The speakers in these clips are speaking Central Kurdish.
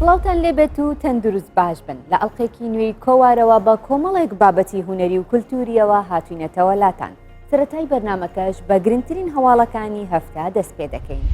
سڵاوتان لێبێت و تەندروست باش بن لە ئەڵلقێکی نوێی کۆوارەوە بە کۆمەڵێک بابەتی هوەری و کولتوریەوە هاتوینەتەوە لاتان. سەرەتای بەرنامەکەش بە گرنگترین هەواڵەکانی هەفتە دەست پێ دەکەین.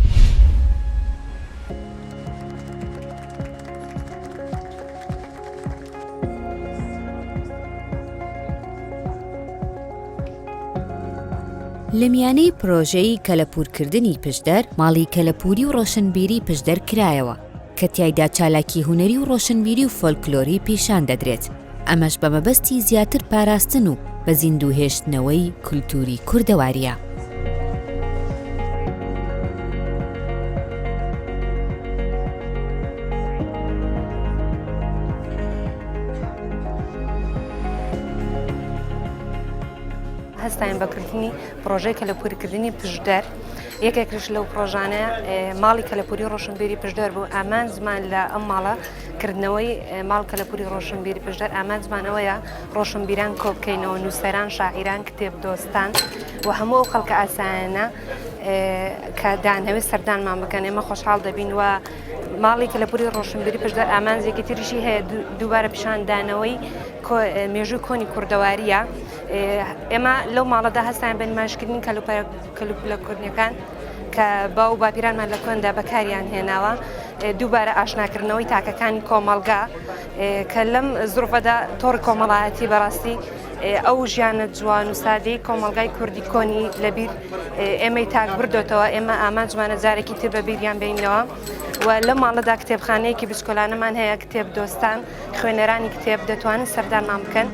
لە میانەی پرۆژەی کەلەپورکردنی پشدەر ماڵی کەلەپوری و ڕۆشنبیری پشدەر کرایەوە کە تیایدا چالاکی هوەری و ڕۆشنبیری و فۆلکلۆری پیشان دەدرێت. ئەمەش بە مەبەستی زیاتر پاراستن و بە زیندوهێشتنەوەی کولتوری کوردەواریە. هەستاین بەکردنی پرۆژەی کەلەپوریکردنی پشدەر. یەکێکش لەو پرۆژانە ماڵی کەلەپوری ڕۆشنبیری پشدەر بوو. ئامان زمان لە ئەم ماڵە کردنەوەی ماڵ کەلەپوری ڕۆشنبیری پشدەر ئامان زمانەوەیە ڕۆشنبیران کۆبکەینەوە، نووسەران، شاعیران، کتێب دۆستان و هەموو ئەو خەڵکە ئاسایانە کە دانەوێت سەردانمان بکەن. ئێمە خۆشحاڵ دەبین و ماڵی کەلەپوری ڕۆشنبیری پشدەر ئامانجێکی تریشی هەیە دووبارە پیشاندانەوەی مێژووی کۆنی کوردەواریە. ئێمە لەو ماڵەدا هەستان بە نمایشکردنی کەلوپەلەکردنەکان کە باو باپیرانمان لە کۆندا بەکاریان هێناوە، دووبارە ئاشناکردنەوەی تاکەکانی کۆمەڵگا کە لەم زروفەدا تۆڕی کۆمەڵایەتی بەڕاستی ئەو ژیانە جوان و سادەی کۆمەڵگای کوردی کۆنی لەبیر ئێمەی تاک بردۆتەوە. ئێمە ئامانجمانە جارێکی تر بە بیریان بینەوە و لە ماڵەدا کتێبخانەیەکی بچکۆلانەمان هەیە، کتێب دۆستان، خوێنەرانی کتێب دەتوانن سەردانمان بکەن.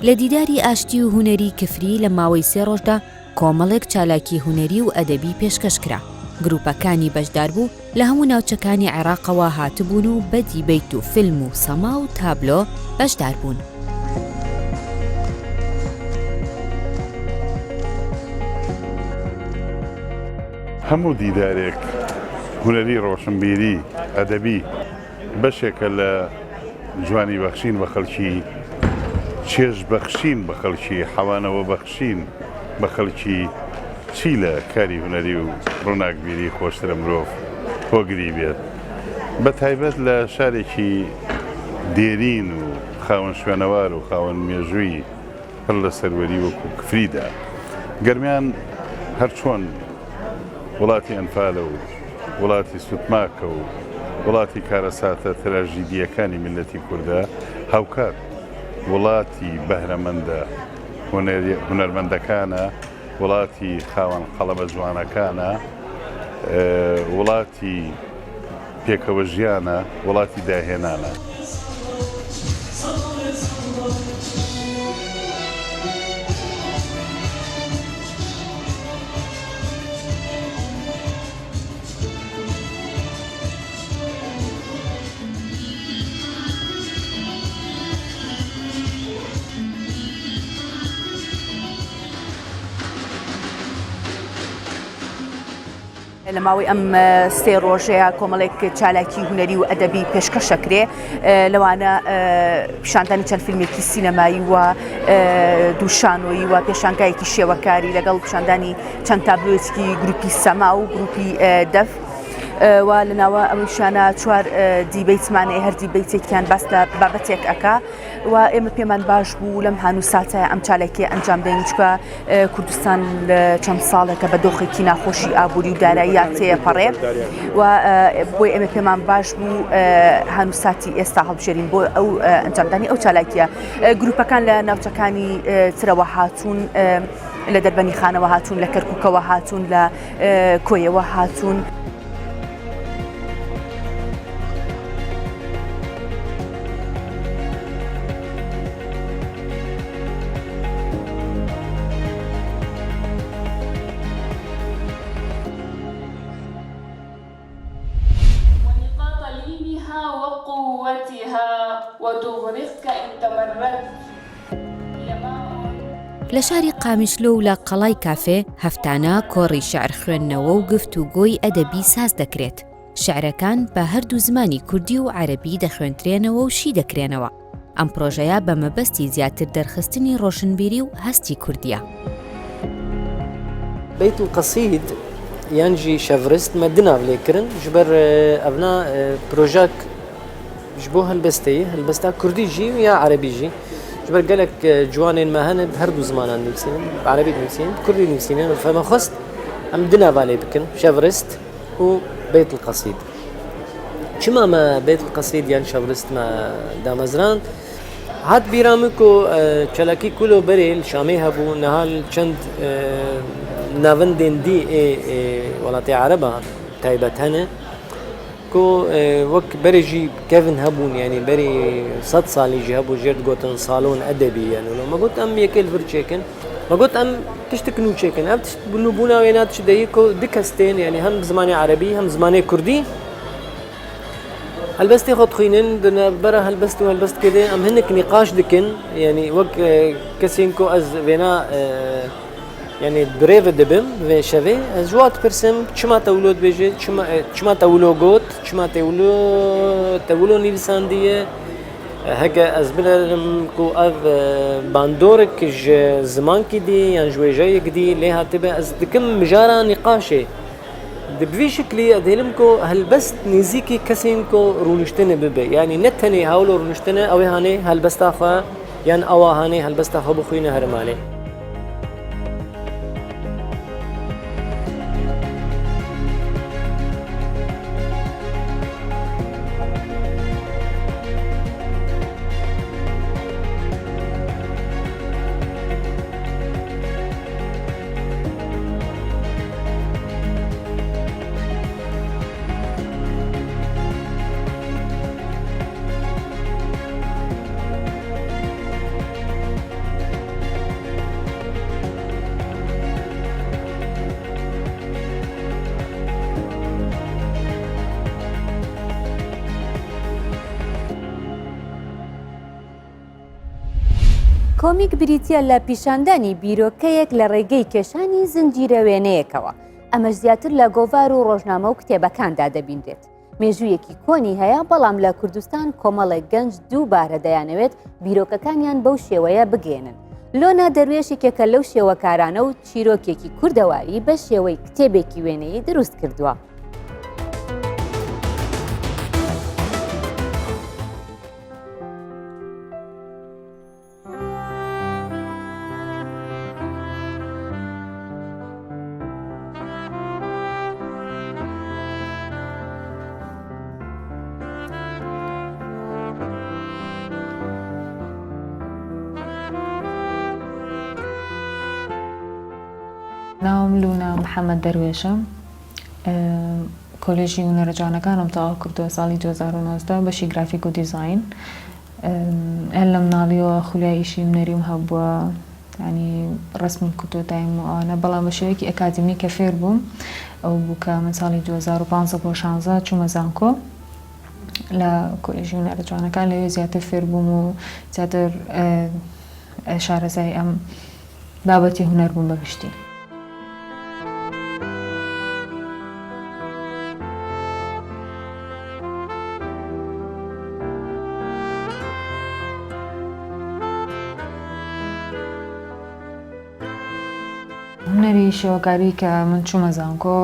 لە دیداری ئاشتی و هوەری کفری لە ماوەی 3 ڕۆژدا کۆمەڵێک چالاکی هوەری و ئەدەبی پێشکەشکرا. گروپەکانی بەشدار بوو لە هەموو ناوچەکانی عێراقەوە هاتبوون و بە دیبەیت و فیلم و سەما و تابلۆ بەشدار بوون. هەموو دیدارێک هوەری ڕۆشنبیری ئەدەبی بەشێکە لە جوانی بەخشین بە خەڵکی، چێژ بەخشین بە خەڵکی، حەوانەوە بەخشین بە خەڵکی. چی لە کاری هوەری و ڕووناکبیری خۆشترە مرۆڤ هۆگری بێت، بە تایبەت لە شارێکی دێرین و خاوەن شوێنەوار و خاوەن مێژووی پڕ لە سەروەری وەکو کفریدا. گەرمیان هەر چۆن وڵاتی ئەنفالە و وڵاتی سوتماکە و وڵاتی کارەساتە تراژیدیەکانی میلەتی کووردە هاوکات وڵاتی بەهرەمەندە هونەرمەندەکانە، وڵاتی خاوەن قەڵەبە جوانەکانە، وڵاتی پێکەوە ژیانە، وڵاتی داهێنانە. لە ماوەی ئەم 3 ڕۆژەیە کۆمەڵێک چالاکی هوەری و ئەدەبی پێشکەشەکرێ، لەوانە پیشاندانی چەند فیلمێکی سینەمایی و دووشانۆیی و پێشانگایەکی شێوەکاری لەگەڵ پیشاندانی چەند تابلۆیەکی گروپی سەما و گروپی دەف و لەناوە ئەوەیشانە 4 دیبەیتمانەیە، هەر دیبەیتێکیان باس لە بابەتێک ئەکا و ئێمە پێمان باش بوو لەم هانووساتە ئەم چالێکی ئەنجام دەین، چکە کوردستان لە چەند ساڵێکە بە دۆخێکی ناخۆشی ئابووری و دارایی تێپەڕێ و بۆی ئێمە پێمان باش بوو هانووساتی ئێستا هەڵبژێرین بۆ ئەو ئەنجامدانی ئەو چالاکیە. گروپەکان لە ناوچەکانی ترەوە هاتوون، لە دەربەنی خانەوە هاتوون، لە کەرکووکەوە هاتوون، لە کۆیەوە هاتوون. وقوة قوتها وتغرقك إن تمردت. لە شاری قامیشلۆ و لە قەڵای کافێ هەفتانە کۆڕی شعر خوێندنەوە و گفتوگۆی ئەدەبی ساز دەکرێت. شعرەکان بە هەردوو زمانی کوردی و عەرەبی دەخوێنرێنەوە و شی دەکرێنەوە. ئەم پرۆژەیە بە مەبەستی زیاتر دەرخستنی ڕۆشنبیری و هەستی کوردیە. بيت القصيد ينجي شافرست مدنا بليكرن جبر أبنا بروجاك جبو هالبستا كردي جي ويا عربي جي جبر قالك جوانين ما هن بهردو زمان نفسين عربي نفسين كردي نفسين فما خست أم دنا بالي بكن شافرست وبيت القصيد شما ما بيت القصيد يعني شافرست ما دامزران هات بيرامكو چلاکی كله بريل شامي هبو نهال چند ناوندين دي ولاتي عربا تايبت هنا كو وك بريجي كيفن هبون يعني بري 100 صالي جي هبو جيرد قوتن صالون ادبي يعني لو ما قلت ام يكل فرتشيكن ما قلت ام تشتكنو تشيكن ام تشتبنو بونا وينات شديكو دكستين يعني هم زماني عربي هم زماني كردي هالبستي خد خينن دنا برا هالبست وهالبست كده ام هنك نقاش دكن يعني وك كسينكو از فينا يعني بريف دبم في شافي از جوات برسم چما تولود بيجي چما تولو گوت چما تولو نيلسانديه هكا از بلرم كو اف باندورك زمان كدي يعني جويجاي كدي ليها تبع از دكم مجارا نقاشي بفي شكلي ادهلمكو هالبست نيزيكي كسينكو رونشتنه ببي يعني نتني هاولو رونشتنه او هاني هالبستاخا يعني او هاني هالبستاخا بخوينه هرمالي کۆمیک بریتیە لە پیشاندانی بیرۆکەیەک لە ڕێگەی کێشانی زنجیرە وێنەیەکەوە. ئەمەش زیاتر لە گۆڤار و ڕۆژنامە و کتێبەکاندا دەبینرێت. مێژوویەکی کۆنی هەیە بەڵام لە کوردستان کۆمەڵێک گەنج دووبارە دەیانەوێت بیرۆکەکانیان بەو شێوەیە بگێنن. لۆنا دەروێشێکێکە لەو شێوەکارانە و چیرۆکێکی کوردەواری بە شێوەی کتێبێکی وێنەیە دروست کردووە. ناوم لونا محەممەد دەروێشە کۆلێژی هونەرەجوانەکانم تەواو کردووە ساڵی 2019 بەشی گرافیک و دیزاین هەر لە مناڵیەوە خولیای ئیشی هونەریم هەبووە ینی ڕسمم کردووە دایم و ئەوانە بەڵام بە شێوەیەکی ئەکادمی کە فێر بووم ئەو بوو کە من ساڵی 2015 بۆ 16 چوومە زانکۆ لە کۆلێژی هونەرەجوانەکان لەوێ زیاتر فێر بووم و زیاتر شارەزای ئەم بابەتی هونەر بووم بەگشتی. هونەری شێوەکاری کە من چوومە زانکۆ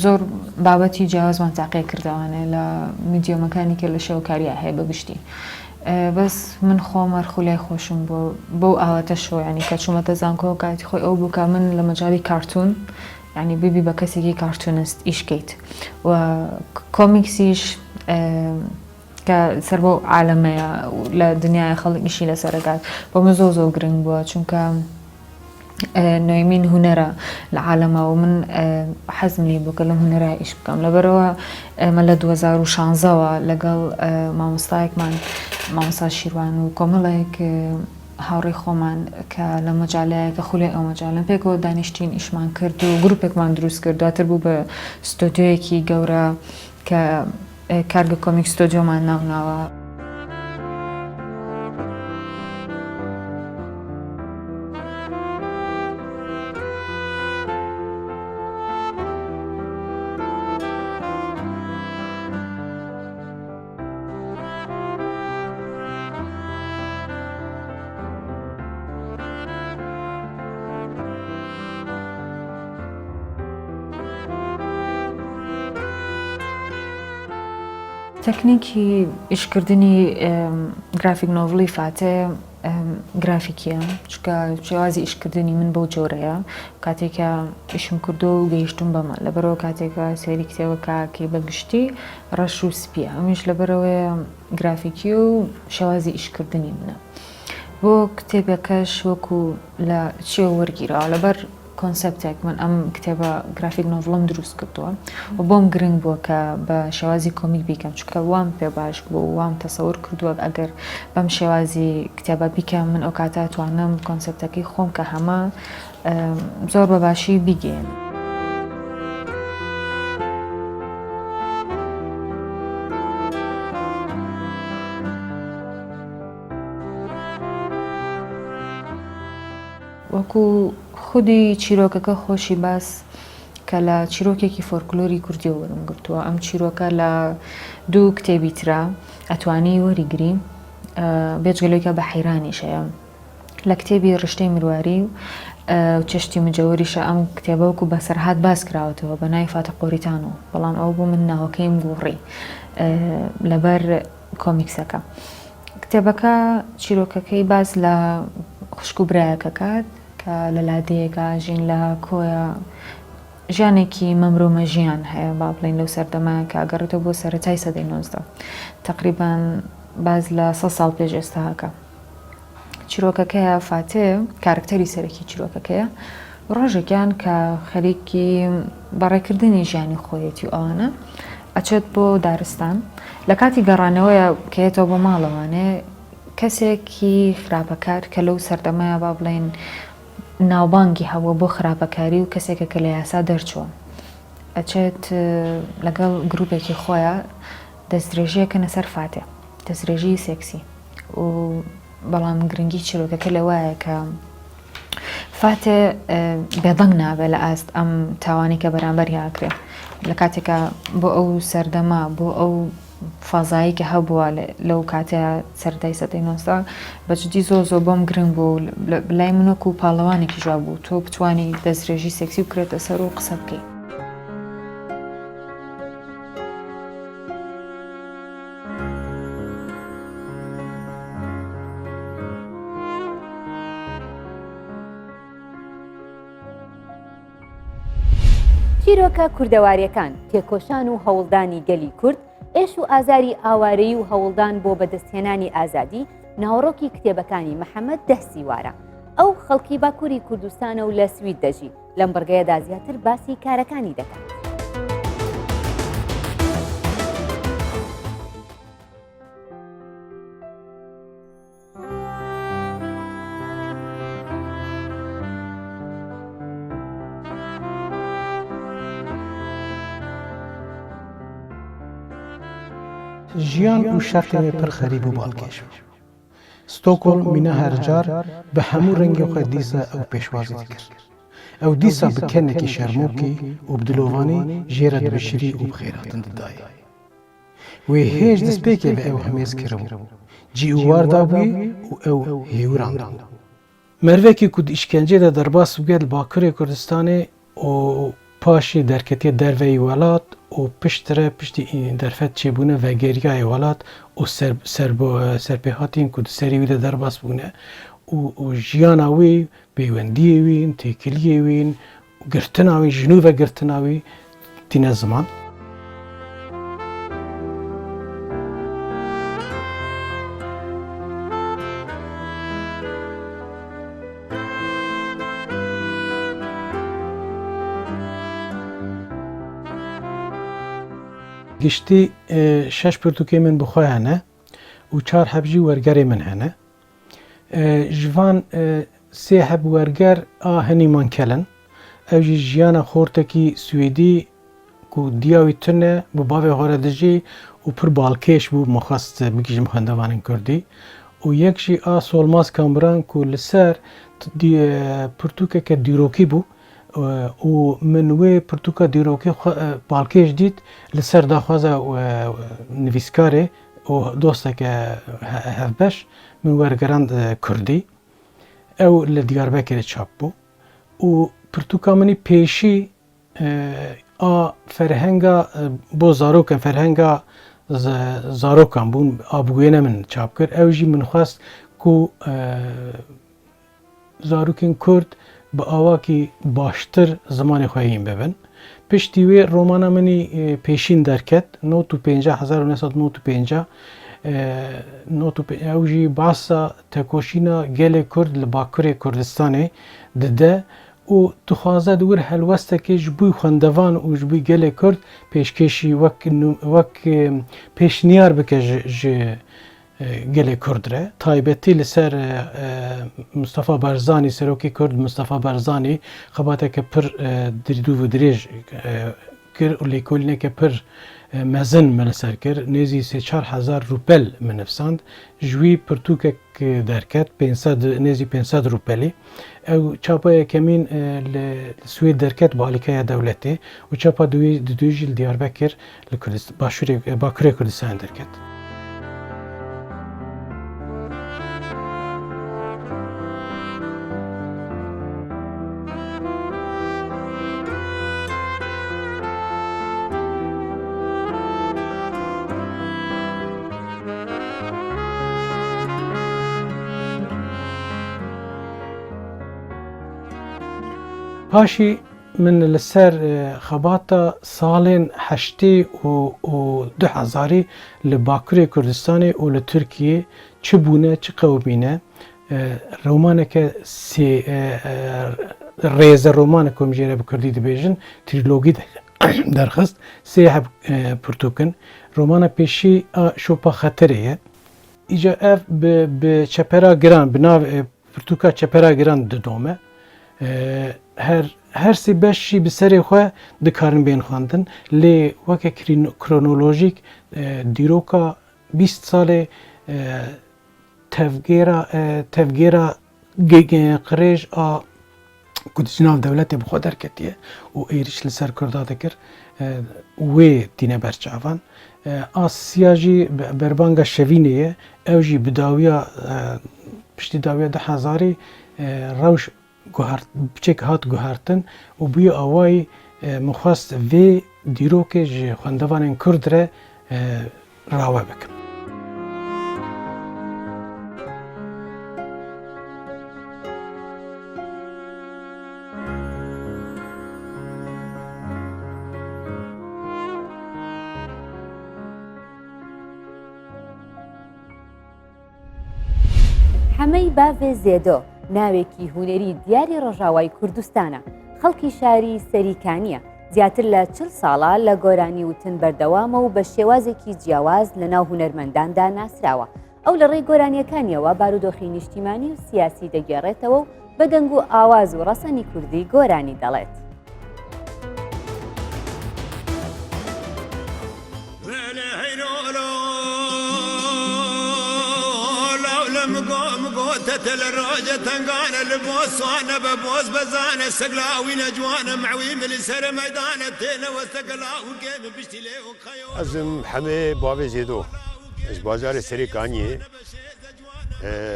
زۆر بابەتی جیاوازمان تاقی کردوانێ لە میدیۆمەکانی کە لە شێوەکاریە هەیە بەگشتی بەس من خۆمەر خولای خۆشم بۆ ئاواتە شۆ ینی کە چوومەتە زانکۆ کاتی خۆی ئەو بوو کە من لە مەجای کارتون ینی بیبی بە کەسێکی کارتونست ئیشکەیت و کۆمیکسیش کە سەر بۆ عالەمەیە لە دنیای خەڵکیشی لەسەرەکات بۆ من زۆر گرنگ بووە چونکە نوێمین هونەرە لە عالەمە و من حەزم لێ بوو کە لەم هونەرە ئیش بکەم لەبەرەوە ئێمە لە 2016ەوە لەگەڵ مامۆستایەکمان مامۆستا شیروان و کۆمەڵێک هاوڕێی خۆمان کە لە مەجالایەکە خولای ئەو مەجالن پێکەوە دانیشتین ئیشمان کرد و گروپێکمان دروست کرد دواتر بوو بە ستۆدیۆیەکی گەورە کە کارگە کۆمیک ستۆدیۆمان ناوناوە. تەکنیکی ئیشکردنی گرافیک نۆڤڵی فاتێ گرافیکیە چکە شێوازی ئیشکردنی من بەو جۆرەیە کاتێکە ئیشم کردو و گەیشتم بەمە لەبەرەوە کاتێکە سێری کتێوە کاکەی بەگشتی ڕەش و سپیە ئەمیش لەبەرەوەی گرافیکی و شێوازی ئیشکردنی منە بۆ کتێبەکەش وەکو لە چیە وەرگیرەوە لەبەر کۆنسپتێک من ئەم کتێبە گرافیک نۆڤڵم دروست کردووە و بۆم گرنگ بووە کە بە شێوازی کۆمیک بیکەم چکە وام پێ باش بوو وام تەسەور کردووە ئەگەر بەم شێوازی کتێبە بیکەم من ئەو کاتە توانم کۆنسپتەکەی خۆم کە هەمە زۆر بەباشی بیگەێن. وەکو خودی چیرۆکەکە خۆشی باس کە لە چیرۆکێکی فۆرکلۆری کوردیەوە وەرم گرتووە ئەم چیرۆکە لە دوو کتێبی ترا ئەتوانی وەریگری بێجگەلۆیکە بە حەیرانیشەیە لە کتێبی ڕشتەی مرواری و چشتی مجەوەریشە ئەم کتێبە وەکو بەسەرهات باس کراوەتەوە بە ناوی فاتح قۆریتانۆ بەڵام ئەو بوو من ناوەکەیم گۆڕی لەبەر کۆمیکسەکە کتێبەکە چیرۆکەکەی باس لە خوشک و برایەکە کات کە لە لادەیەکە ژین لە کۆیە ژیانێکی مەمرۆمە ژیان هەیە با بڵین لەو سەردەمایە کە ئەگەڕێتەوە بۆ سەرەتای سەدەی 19 تقریبان باز لە 100 ساڵ پێش ئێستاکە چیرۆکەکەیە فاتێ کارکتەری سەرەکی چیرۆکەکەیە ڕۆژێکیان کە خەریکی بەڕێکردنی ژیانی خۆیەتی ئەوانە ئەچێت بۆ دارستان لە کاتی گەڕانەوەیە کەیێتەوە بۆ ماڵەوانێ کەسێکی خراپەکار کە لەو سەردەمایە با بڵێن ناوبانگی هەبووە بۆ خراپەکاری و کەسێکە کە لە یاسا دەرچووە ئەچێت لەگەڵ گروپێکی خۆیان دەستدرێژیەکەنە سەر فاتێ دەستدرێژی سێکسی و بەڵام گرنگی چیرۆکەکە لەوایە کە فاتێ بێدەنگ نابێت لە ئاست ئەم تاوانی کە بەرامبەر یاکرێ لە کاتێکە بۆ ئەو سەردەما بۆ ئەو فازایی کە هەبووە لەو کاتەیە سەردای سەدەی 19 بەجددی زۆر بۆم گرنگ بوو لای منۆک و پاڵەوانێکی ژوا بوو تۆ بتوانی دەستدرێژی سێکسی بکرێتە سەر و قسە بکەی. چیرۆکە کوردەواریەکان تێکۆشان و هەوڵدانی گەلی کورد ئێش و ئازاری ئاوارەیی و هەوڵدان بۆ بەدەستهێنانی ئازادی ناوڕۆکی کتێبەکانی محەممەد دەستیوارە ئەو خەڵکی باکووری کوردستانە و لە سوید دەژی لەم بڕگەیەدا زیاتر باسی کارەکانی دەکات. ژیان و شەرقێ پڕ خەریب و باڵکێش ستۆکۆڵم مینە هەرجار بە هەموو ڕەنگی خۆ دیسە ئەو پێشوازی کرد ئەو دیسە بکەنێکی شەرمۆکی و بدلۆڤانی ژێرە دبشری و بخێراتن ددایە وێ هێش دەستپێکێ بە ئەو هەمێز کردبوو جی و واردا بووی و ئەو هێوراندا مەروێکی کود ئیشکەنجێدا دەرباس بگێت باکوورێ کوردستانê و پاشی دەرکەتیە دەرڤەی وڵات و پشترە پشتی دەرفەت چێبوونە ڤەگەریایە وڵات و سەرپێهاتین کو سەری ویدە دەرباس بوونە و ژیاناوی پەیوەندیەوین تێکیلیەوین گرتناوی ژنوڤە گرتناوی تینە زمان گشتی 6 پرتوکێ من بخۆیانە و 4 هەبژی وەرگەرێ من هەنە ژڤان سێ هەب وەرگەر هەنیمان کەلن ئەوژی ژیانە خۆرتێکی سوێدی و دیاوی تنە بۆ باوێ هۆرە دژی و پر باڵکێش بوو مەخواست بگیژم خوێندەوانن کوردی و یەکشی سۆڵماس کامبران و لەسەر پرتوکێکە دیرۆکی بوو و من وێ پرتوکە دیرۆکی باڵکێش دیت لەسەر داخوازە نویسکارێ و دۆستێکە هەفبەش من وەرگەراند کوردی ئەو لە دیاربەکرێ چاپ بوو و پرتوکە منی پێشی فەرهەنگە بۆ زارۆکە فەرهەنگە زاروکان بوون ئابوێنە من چاپ کرد ئەوژی من خواست کو زاروکین کورد بە ئاواکی باشتر زمانی خۆیین ببن پشتی وێ ڕۆمانە منی پێشین دەرکەت 1995 ئەوژی باسە تەکۆشینە gelê کورد li Bakurê Kurdistanê dide û dixwaze wir helwestekê ji bo xwendevan û ji bo gelê Kurd pêşkêşî wek pêşniyar bike ji gelê Kurd re taybetî li ser Mustafa Barzanî Serokê Kurd Mustafa Barzanî xebateke pir dirdû û dirêj kir û lêkolîneke pir mezin min li ser kir nêzî 3-4 rûpel min nivîsand ji wî pirtûkek derket nêzî 500 rûpelî ew çapa yekemîn li Swêd derket bi alîkeya dewletê û çapa di jî li Diyarbekir li Bakurê Kurdistanê derket. پاشی من li ser xebata salên heştê û 2000 li Bakurê Kurdistanê û li Tirkiyê çi bûne çi qewmîne romaneke rêze romanek ku em jê re bi Kurdî dibêjin trîlogî derxist sê heb pirtûkin romana pêşî a Şopa Xeterê ye îca ev bi çepera giran bi nav pirtûka çepera giran didome her sê beşî bi serê xwe dikarin bên xwandin lê weke kronolojîk dîroka 20 salê tevgêra qirêj a ku di nav dewletê bi xwe derketiye û êriş li ser Kurda dikir wê tîne berçavan Asya jî berbanga Şevînê ye ew jî bi dawiya piştî dawiya 2000 rewş biçek hat guhartin û bûye awayî min xwast vê dîrokê ji xwendevanên Kurd re rawe bikim. حەمەی باڤێ زێدۆ ناوێکی هونەری دیاری ڕۆژاوای کوردستانە خەڵکی شاری سەریکانیە زیاتر لە 40 ساڵە لە گۆرانی وتن بەردەوامە و بە شێوازێکی جیاواز لە ناو هونەرمەنداندا ناسراوە ئەو لە ڕێی گۆرانیەکانیەوە بارودۆخی نیشتیمانی و سیاسی دەگێڕێتەوە و بە دەنگ و ئاواز و ڕەسەنی کوردی گۆرانی دەڵێت. تتل الروجة تنقانا لبوس وانا ببوس بزانا سقلاوي نجوانا معوي من سر ميدان التينا واستقلاو كيف بشتي ليه وخيو ازم حمي بابي زيدو اش بازار سريكاني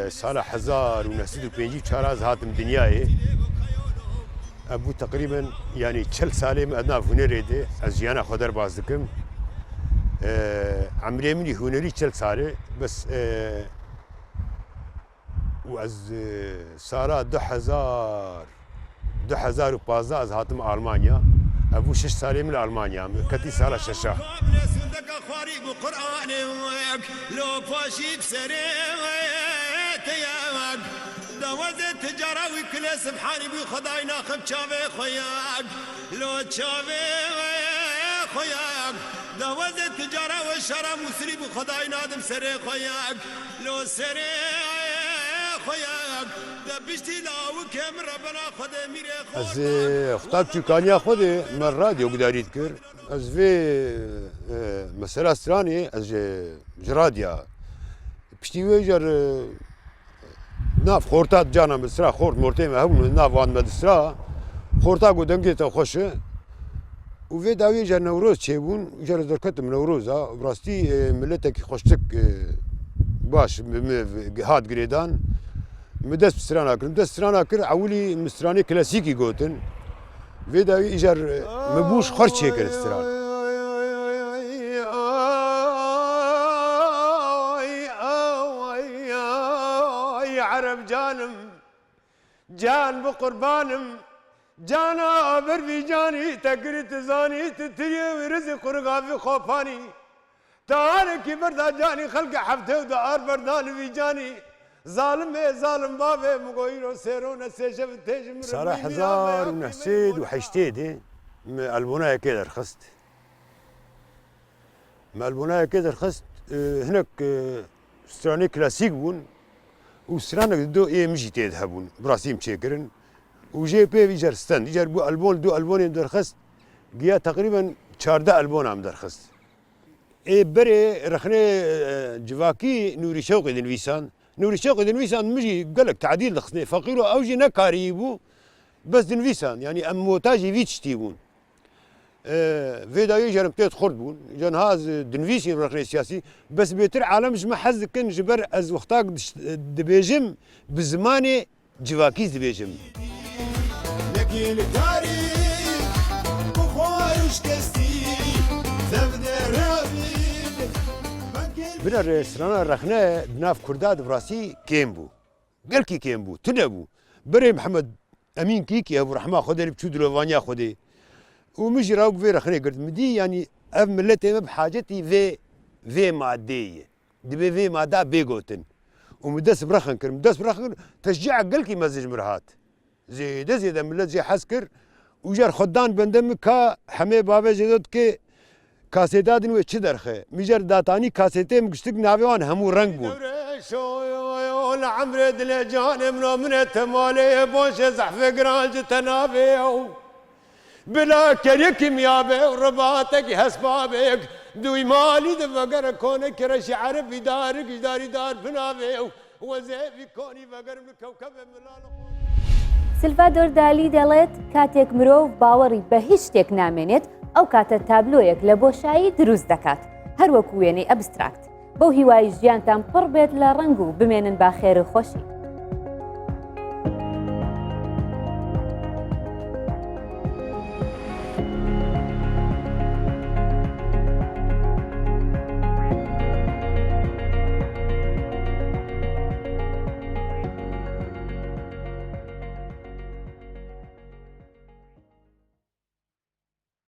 سال 1905 چاراز هاتم دنياي ابو تقريبا يعني 40 سالم ادنا هنري دي از يانا خدر بازدكم عمري مني هنري 40 ساله بس و از سارا 2015 از هاتم آلمانیا ابو 6 سالی من آلمانیا کتی سالا ششا لو فاشيك سريت ياك دوز التجارة وكل سبحاني بي خداينا خب شافي خوياك لو شافي خوياك دوز التجارة والشرع مسري بي خداينا دم سري خوياك لو سري از خطاب ترکانیا خود من رادیو گدارید کرد از وی مثلا استرانی از جرادیا پشتی وی جر ناف خورتات جانا بسرا خورت مرتين هم ناف وان مدسرا خورتا قدام جيت خوشه و وی داوی جر نوروز چیبون جر درکت نوروزا براستی ملتك خوشتك باش هاد گریدان مدست بسترانا كر مدست بسترانا كر عولي مستراني كلاسيكي قوتن فيدا ايجر مبوش خرج هيك الاستران عرب جانم جان بقربانم جانا برفي جاني تقرت زاني تتري ورزق رقافي خوفاني تاركي بردا جاني خلق حفته ودار بردان في جاني ظالم بابي مغويرو سيرون سيشف تيجم صراحة هزار ونحسيد وحشتيد البناية كده رخصت ما البناية كده رخصت هناك ستراني كلاسيك بون وسترانك دو ايه مشي تذهبون براسيم تشيكرن وجي بي يجر ستاند يجر بو البون دو البون درخصت جيا تقريبا 14 البون عم درخصت ايه بري رخني جواكي نوري شوقي دنويسان نوري شوقي دنويسان مجي قال لك تعديل لخصني فقيرو اوجي نكاريبو بس دنويسان يعني ام موتاجي فيتش تيبون فيدا يجرم بيت خرد بون جان هاز دنفيسي رخني سياسي بس بيتر عالمش ما حز كن جبر از وقتاك دبيجم بزماني جواكيز دبيجم لكن التاريخ بخارش كستي زبد رابيد بنا ريسترانا رخنا بناف كرداد براسي كيمبو قال كي كيمبو تنبو بري محمد امين كيكي ابو رحمه خدني بتشود لوفانيا خدي ومجي راوك في رخني قلت مدي يعني اف ملتي بحاجتي في ماديه دبي في ماده بيغوتن ومدس برخن كر مدس برخن تشجيع قلكي مزج مرهات زيد ملت زي حسكر وجر خدان بندم كا حمي بابا زيدت كي كاسيتات نو اتش درخه مجر داتاني كاسيتي مشتق ناويان همو رنگ بون عمرو دلجان من تمالي بوش زحف قرانج تنابيو بلا كريكم يابي ورباطك هسبابك دوي مالي دفقر كونك رش عرب يدارك يداري دار بنابيو وزيفي كوني فقر من كوكب ملالو سلڤادۆر دالی دەڵێت کاتێک مرۆڤ باوەڕی بە هیچ شتێک نامێنێت ئەو کاتە تابلۆیەک لە بۆشایی دروست دەکات هەروەکو وێنەی ئەبستراکت بەو هیوای ژیانتان پڕ بێت لە ڕنگ و بمێنن با خێر و خۆشی